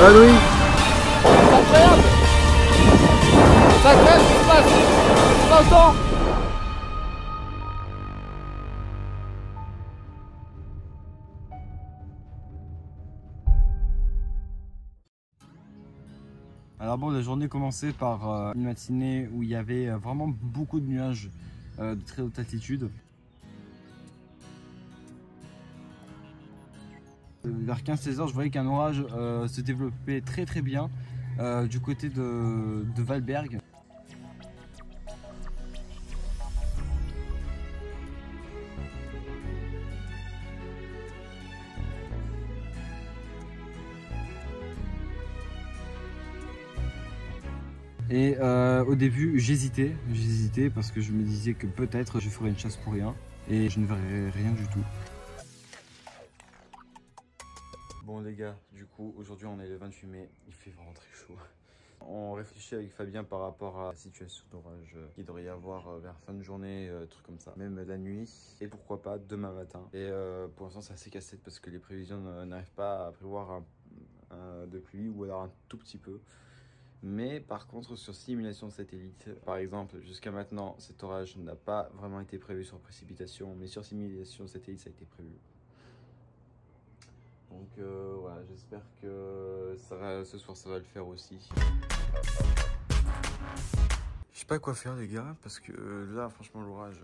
Louis. C'est incroyable. C'est incroyable ce qui se passe. C'est pas autant. Alors bon, la journée commençait par une matinée où il y avait vraiment beaucoup de nuages de très haute altitude. Vers 15-16 heures, je voyais qu'un orage se développait très bien du côté de Valberg. Et au début, j'hésitais parce que je me disais que peut-être je ferais une chasse pour rien et je ne verrais rien du tout. Bon les gars, du coup aujourd'hui on est le 28 mai, il fait vraiment très chaud. On réfléchit avec Fabien par rapport à la situation d'orage qu'il devrait y avoir vers fin de journée, trucs comme ça. Même la nuit et pourquoi pas demain matin. Et pour l'instant c'est assez casse-tête parce que les prévisions n'arrivent pas à prévoir de pluie ou alors un tout petit peu. Mais par contre sur simulation satellite, par exemple jusqu'à maintenant cet orage n'a pas vraiment été prévu sur précipitation, mais sur simulation satellite ça a été prévu. Donc voilà, j'espère que ce soir ça va le faire aussi. Je sais pas quoi faire les gars, parce que là franchement l'orage,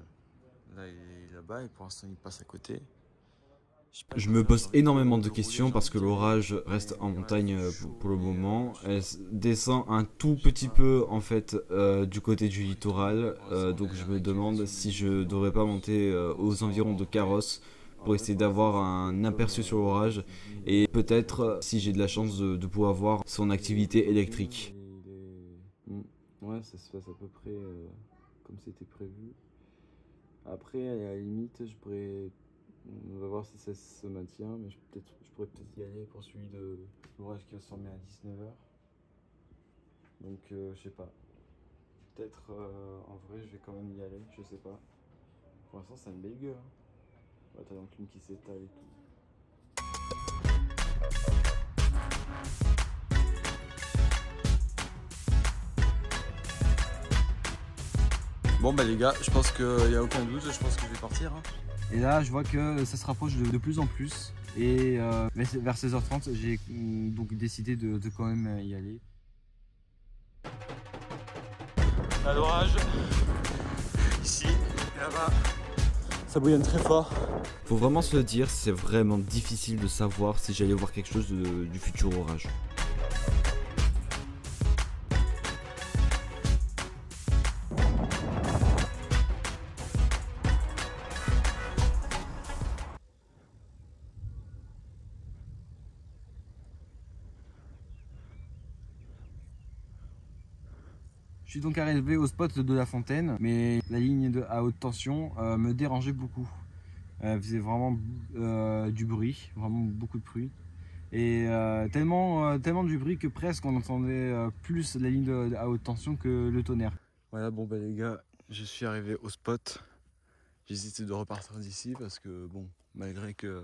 là il est là-bas et pour l'instant il passe à côté. Je me pose énormément de questions parce que l'orage reste en montagne pour le moment. Elle descend un tout petit peu en fait du côté du littoral. Donc je me demande si je devrais pas monter aux environs de Carrosse pour essayer d'avoir un aperçu sur l'orage et peut-être si j'ai de la chance de pouvoir voir son activité électrique. Ouais, ça se passe à peu près comme c'était prévu. Après, à la limite, je pourrais... On va voir si ça se maintient, mais je pourrais peut-être y aller pour celui de l'orage qui va se former à 19 h. Donc, je sais pas. Peut-être, en vrai, je vais quand même y aller, je sais pas. Pour l'instant, c'est une belle gueule. Ouais, t'as donc une qui s'étale et tout. Bon bah les gars, je pense qu'il n'y a aucun doute, je pense que je vais partir. Hein. Et là, je vois que ça se rapproche de plus en plus. Et vers 16h30, j'ai donc décidé de quand même y aller. À l'orage, ici, là-bas, ça bouillonne très fort. Faut vraiment se le dire, c'est vraiment difficile de savoir si j'allais voir quelque chose du futur orage. Je suis donc arrivé au spot de la fontaine, mais la ligne à haute tension me dérangeait beaucoup. Elle faisait vraiment du bruit, vraiment beaucoup de bruit. Et tellement du bruit que presque on entendait plus la ligne à haute tension que le tonnerre. Voilà, bon bah les gars, je suis arrivé au spot. J'hésitais de repartir d'ici parce que bon, malgré que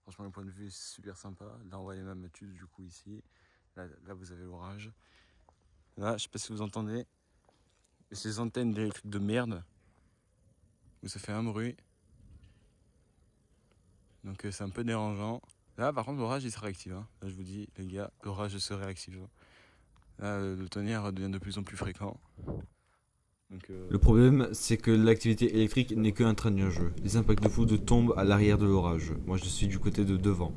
franchement le point de vue est super sympa. Là on voit les Mammatus du coup ici. Là vous avez l'orage. Là, je sais pas si vous entendez. Ces antennes d'électrique de merde. Où ça fait un bruit. Donc c'est un peu dérangeant. Là par contre l'orage il se réactive. Hein. Là je vous dis les gars, l'orage se réactive. Là le tonnerre devient de plus en plus fréquent. Donc, Le problème, c'est que l'activité électrique n'est qu'un train de jeu. Les impacts de foudre tombent à l'arrière de l'orage. Moi, je suis du côté de devant.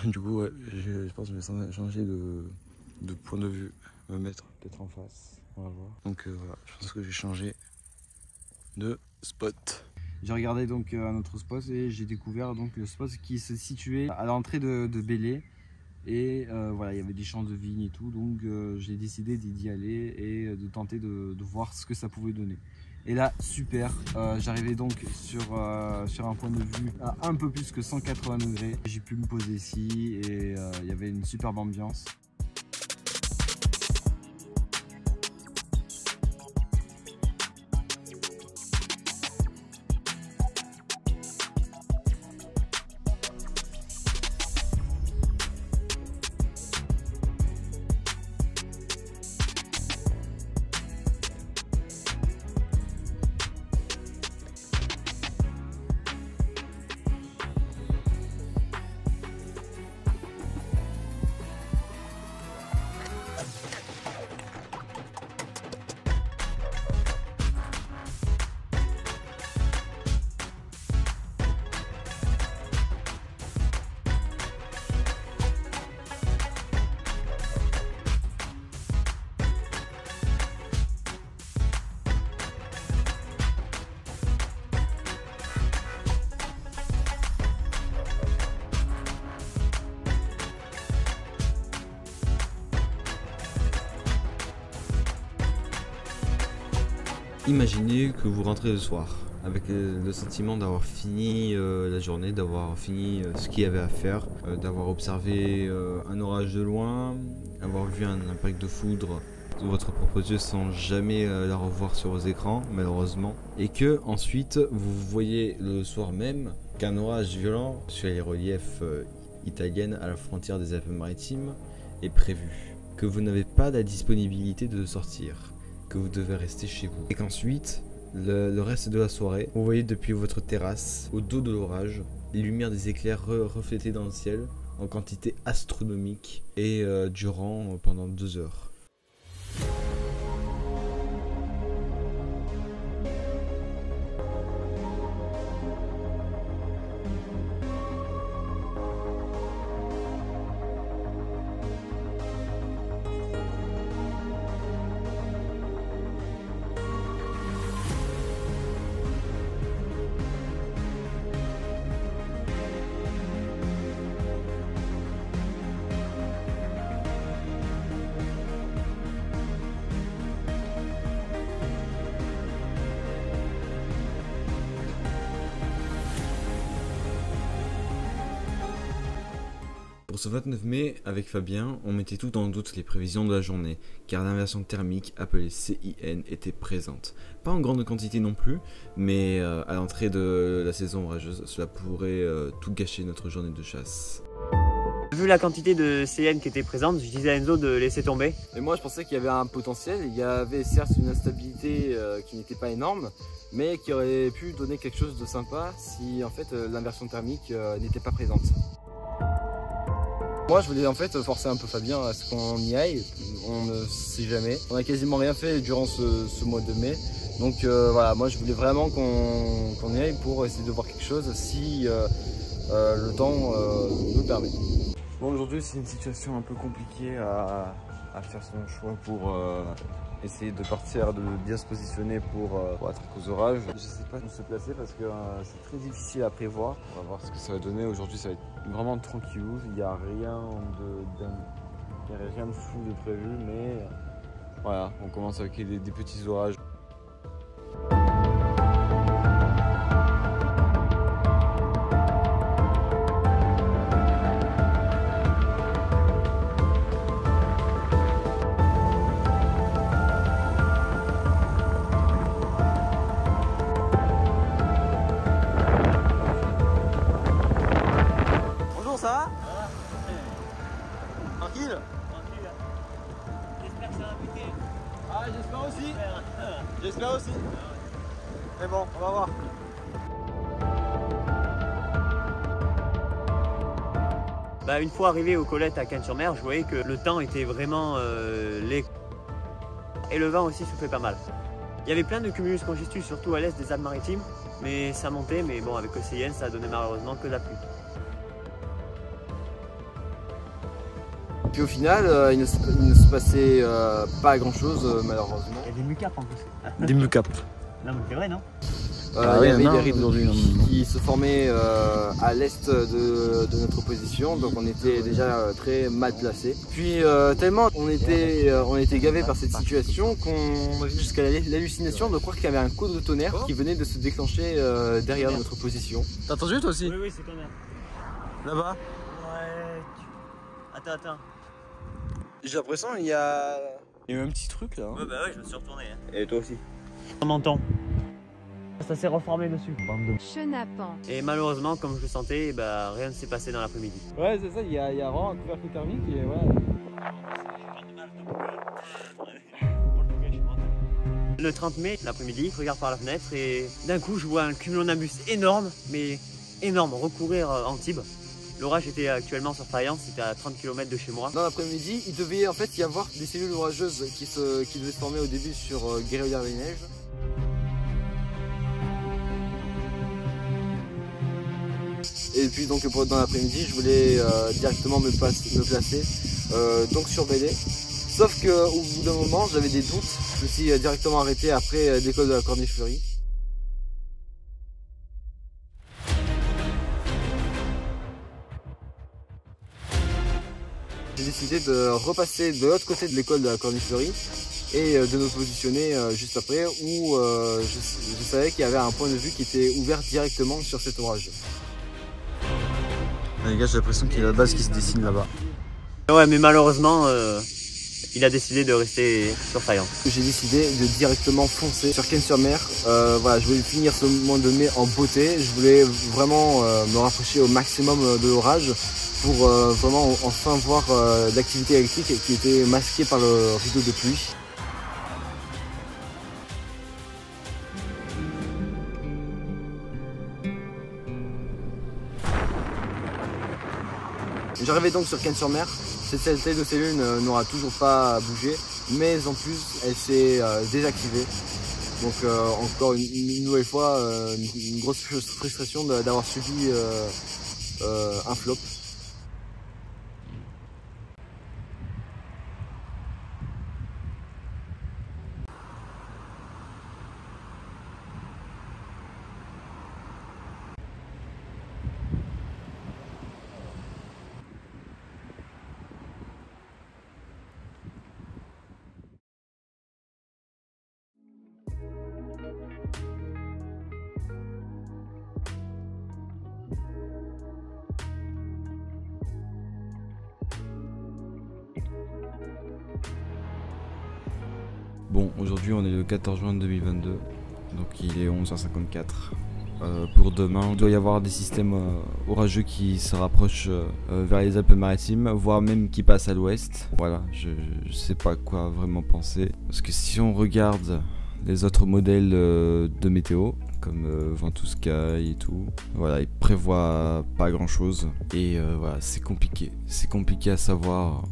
Du coup, ouais, je pense que je vais changer de point de vue, me mettre Peut-être en face, on va voir. Donc voilà, je pense que j'ai changé de spot. J'ai regardé donc un autre spot et j'ai découvert donc le spot qui se situait à l'entrée de Belley. Et voilà, il y avait des champs de vignes et tout, donc j'ai décidé d'y aller et de tenter de voir ce que ça pouvait donner. Et là, super, j'arrivais donc sur un point de vue à un peu plus que 180 degrés. J'ai pu me poser ici et il y avait une superbe ambiance. Imaginez que vous rentrez le soir avec le sentiment d'avoir fini la journée, d'avoir fini ce qu'il y avait à faire, d'avoir observé un orage de loin, avoir vu un impact de foudre de votre propre yeux sans jamais la revoir sur vos écrans malheureusement, et que ensuite vous voyez le soir même qu'un orage violent sur les reliefs italiennes à la frontière des Alpes-Maritimes est prévu, que vous n'avez pas la disponibilité de sortir, que vous devez rester chez vous, et qu'ensuite le reste de la soirée vous voyez depuis votre terrasse au dos de l'orage les lumières des éclairs reflétées dans le ciel en quantité astronomique et durant pendant 2 heures. Pour ce 29 mai, avec Fabien, on mettait tout en doute les prévisions de la journée, car l'inversion thermique appelée CIN était présente. Pas en grande quantité non plus, mais à l'entrée de la saison orageuse, cela pourrait tout gâcher notre journée de chasse. Vu la quantité de CN qui était présente, je disais à Enzo de laisser tomber. Et moi je pensais qu'il y avait un potentiel, il y avait certes une instabilité qui n'était pas énorme, mais qui aurait pu donner quelque chose de sympa si en fait l'inversion thermique n'était pas présente. Moi je voulais en fait forcer un peu Fabien à ce qu'on y aille, on ne sait jamais. On a quasiment rien fait durant ce mois de mai, donc voilà, moi je voulais vraiment qu'on y aille pour essayer de voir quelque chose si le temps nous le permet. Bon, aujourd'hui c'est une situation un peu compliquée à faire son choix pour essayer de partir, de bien se positionner pour être aux orages. Je sais pas où se placer parce que c'est très difficile à prévoir. On va voir ce que ça va donner. Aujourd'hui ça va être vraiment tranquillou, il n'y a rien de fou de prévu, mais voilà, on commence avec des petits orages. Ça va? Tranquille? J'espère que ça va buter. Ah, j'espère aussi. J'espère aussi. Mais bon, on va voir. Bah, une fois arrivé aux Colettes à Cannes-sur-Mer, je voyais que le temps était vraiment laid. Et le vent aussi soufflait pas mal. Il y avait plein de cumulus congestus, surtout à l'est des Alpes-Maritimes, mais ça montait, mais bon, avec le CIN, ça a donné malheureusement que de la pluie. Puis au final, il ne se passait pas grand chose malheureusement. Il y a des mucapes en plus. Des mucapes. Non mais c'est vrai, non? il y avait des rideaux de pluie qui se formaient à l'est de notre position, donc on était déjà très mal placé. Puis tellement on était gavé par cette situation qu'on avait jusqu'à l'hallucination de croire qu'il y avait un coup de tonnerre qui venait de se déclencher derrière notre position. T'as entendu toi aussi? Oui, c'est tonnerre. Là-bas? Ouais. Attends. J'ai l'impression il y a eu un petit truc là. Ouais, bah ouais, je me suis retourné. Hein. Et toi aussi? On m'entend. Ça s'est reformé dessus. Chenapan. Et malheureusement, comme je le sentais, bah, rien ne s'est passé dans l'après-midi. Ouais, c'est ça, il y a vraiment un couvercle thermique et ouais. Le 30 mai, l'après-midi, je regarde par la fenêtre et d'un coup, je vois un cumulonimbus énorme, mais énorme, recourir Antibes. L'orage était actuellement sur Fayence, c'était à 30 km de chez moi. Dans l'après-midi, il devait en fait y avoir des cellules orageuses qui devaient se former au début sur Guéréolière-les-Neiges. Et puis donc dans l'après-midi, je voulais directement me placer donc sur Bélé. Sauf qu'au bout d'un moment, j'avais des doutes. Je me suis directement arrêté après l'école de la Corniche-Fleury. J'ai décidé de repasser de l'autre côté de l'école de la Corniche-Fleury et de me positionner juste après où je savais qu'il y avait un point de vue qui était ouvert directement sur cet orage. Les gars, j'ai l'impression qu'il y a la base qui se dessine là-bas. Ouais, mais malheureusement, il a décidé de rester sur Fayence. J'ai décidé de directement foncer sur Cannes-sur-Mer. Voilà, je voulais finir ce mois de mai en beauté. Je voulais vraiment me rapprocher au maximum de l'orage pour vraiment enfin voir l'activité électrique qui était masquée par le rideau de pluie. J'arrivais donc sur Cannes-sur-Mer. Cette cellule de cellule n'aura toujours pas bougé, mais en plus elle s'est désactivée. Donc encore une nouvelle fois une grosse frustration d'avoir subi un flop. Bon, aujourd'hui on est le 14 juin 2022, donc il est 11h54. Pour demain, il doit y avoir des systèmes orageux qui se rapprochent vers les Alpes-Maritimes, voire même qui passent à l'ouest. Voilà, je sais pas quoi vraiment penser. Parce que si on regarde les autres modèles de météo, comme Ventousky et tout, voilà, ils prévoient pas grand chose. Et voilà, c'est compliqué. C'est compliqué à savoir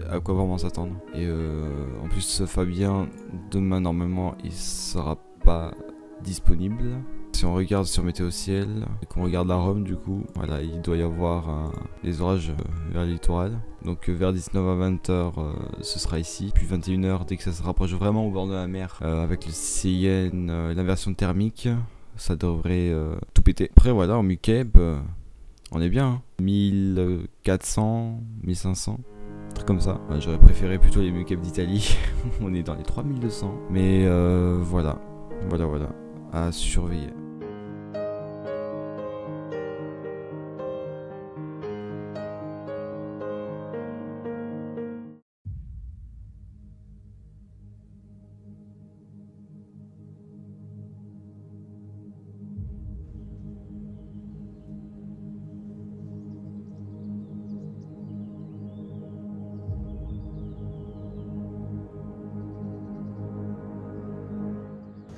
à quoi vraiment s'attendre. Et en plus, Fabien, demain normalement, il sera pas disponible. Si on regarde sur Météo Ciel et qu'on regarde à Rome, du coup, voilà, il doit y avoir des orages vers le littoral. Donc vers 19 à 20h, ce sera ici. Puis 21h, dès que ça se rapproche vraiment au bord de la mer, avec le CIN, l'inversion thermique, ça devrait tout péter. Après, voilà, en MUCAB, on est bien. Hein. 1400, 1500. Truc comme ça. J'aurais préféré plutôt les MUCAB d'Italie. On est dans les 3200. Mais voilà, à surveiller.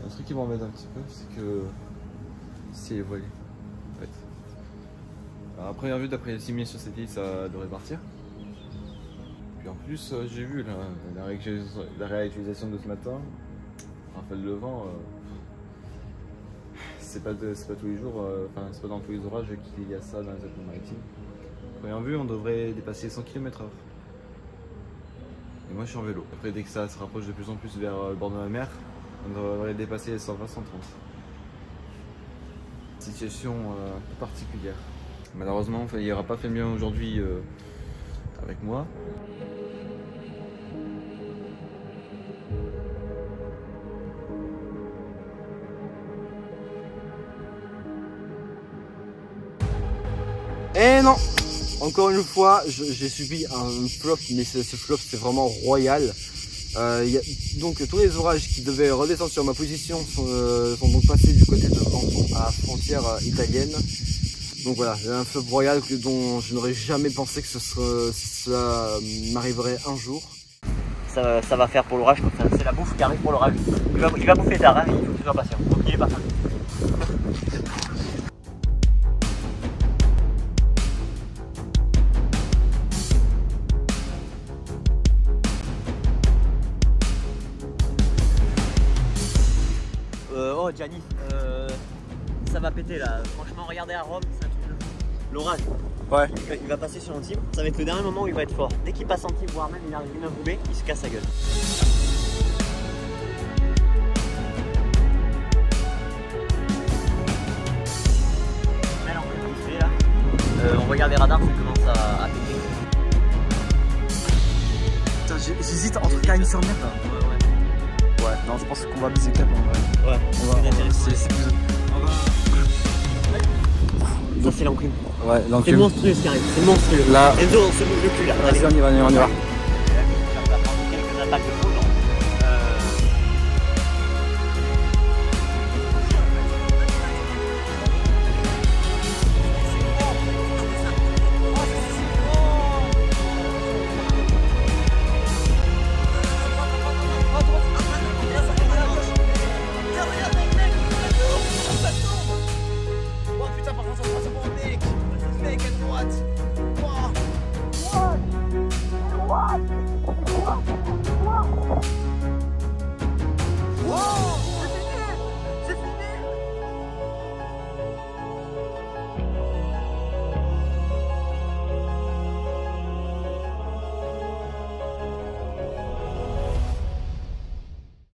Un truc qui m'embête un petit peu, c'est que c'est voilé. En fait. Alors, à première vue, d'après les simulations sur cette île, ça devrait partir. Puis en plus, j'ai vu là, la réutilisation de ce matin. Raphaël Levent, c'est pas tous les jours, enfin c'est pas dans tous les orages qu'il y a ça dans les Alpes-Maritimes. À première vue, on devrait dépasser 100 km/h. Et moi je suis en vélo. Après, dès que ça se rapproche de plus en plus vers le bord de la mer, on devrait dépasser les 120-130. situation particulière. Malheureusement, il n'aura pas fait bien aujourd'hui avec moi. Et non, encore une fois, j'ai subi un flop, mais ce flop c'est vraiment royal. Donc tous les orages qui devaient redescendre sur ma position sont donc passés du côté de Menton à la frontière italienne. Donc voilà, j'ai un flop royal dont je n'aurais jamais pensé que cela m'arriverait un jour. Ça va faire pour l'orage, c'est la bouffe qui arrive pour l'orage. Il va bouffer tard, hein, il faut que tu sois patient. Donc il est patient. Oh Gianni, ça va péter là. Franchement, regardez à Rome, c'est un truc de fou. L'orage. Ouais. Il va passer sur Antibes. Ça va être le dernier moment où il va être fort. Dès qu'il passe Antibes, voire même il arrive une Roubaix, il se casse la gueule. Alors, il fait là. On regarde les radars, ça commence à péter. J'hésite entre Cagnes-sur-Mer. Ouais, non, je pense qu'on va viser Cap en vrai. Ouais, c'est plus. Ça, c'est l'enclume. Ouais, C'est l'enclume. monstrueux ce qui arrive, c'est monstrueux. Là. Enzo, on se bouge le cul là. Vas-y, on y va. Quelques attaques de fou.